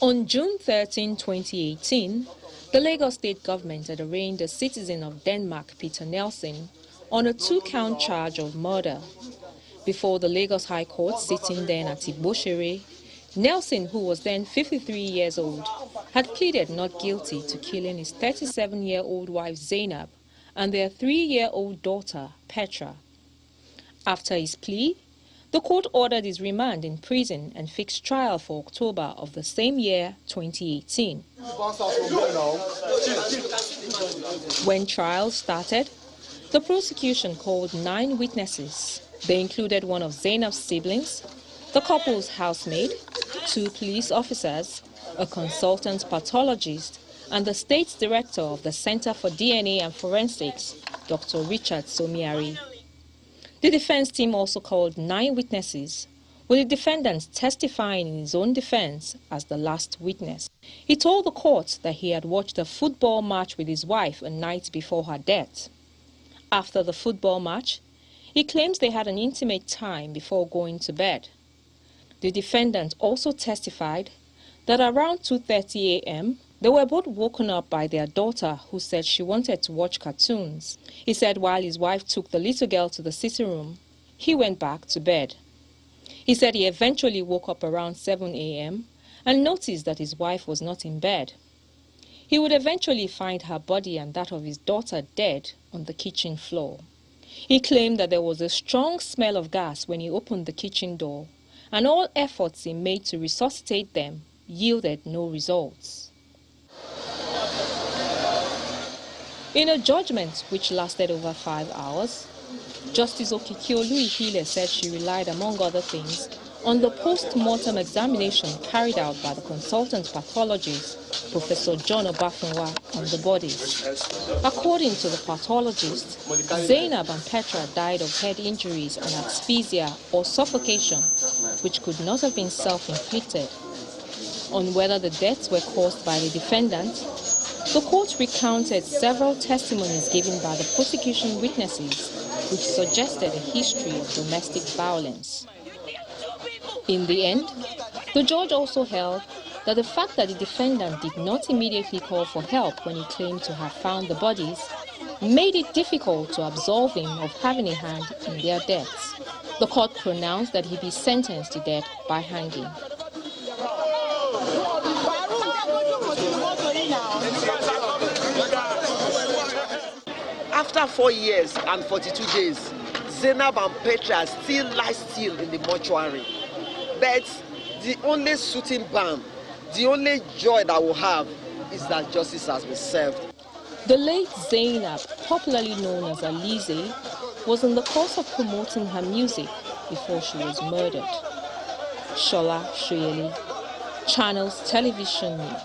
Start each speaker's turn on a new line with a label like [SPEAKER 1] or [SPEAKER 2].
[SPEAKER 1] On June 13, 2018, the Lagos State government had arraigned a citizen of Denmark, Peter Nelson, on a 2-count charge of murder. Before the Lagos High Court sitting then at Igboshere, Nelson, who was then 53 years old, had pleaded not guilty to killing his 37-year-old wife Zainab and their 3-year-old daughter Petra. After his plea, the court ordered his remand in prison and fixed trial for October of the same year, 2018. When trial started, the prosecution called 9 witnesses. They included one of Zainab's siblings, the couple's housemaid, 2 police officers, a consultant pathologist, and the state's director of the Center for DNA and Forensics, Dr. Richard Somiari. The defense team also called 9 witnesses, with the defendant testifying in his own defense as the last witness. He told the court that he had watched a football match with his wife a night before her death. After the football match, he claims they had an intimate time before going to bed. The defendant also testified that around 2:30 a.m., they were both woken up by their daughter, who said she wanted to watch cartoons. He said while his wife took the little girl to the sitting room, he went back to bed. He said he eventually woke up around 7 a.m. and noticed that his wife was not in bed. He would eventually find her body and that of his daughter dead on the kitchen floor. He claimed that there was a strong smell of gas when he opened the kitchen door, and all efforts he made to resuscitate them yielded no results. In a judgment which lasted over 5 hours, Justice Okikiolu Ihile said she relied, among other things, on the post-mortem examination carried out by the consultant pathologist, Professor John Obafunwa, on the bodies. According to the pathologist, Zainab and Petra died of head injuries and asphyxia or suffocation, which could not have been self-inflicted. On whether the deaths were caused by the defendant, the court recounted several testimonies given by the prosecution witnesses, which suggested a history of domestic violence. In the end, the judge also held that the fact that the defendant did not immediately call for help when he claimed to have found the bodies made it difficult to absolve him of having a hand in their deaths. The court pronounced that he be sentenced to death by hanging.
[SPEAKER 2] After 4 years and 42 days, Zainab and Petra still lie still in the mortuary. But the only soothing balm, the only joy that we'll have is that justice has been served.
[SPEAKER 1] The late Zainab, popularly known as Alize, was in the course of promoting her music before she was murdered. Shola Shoyeli, Channels Television News.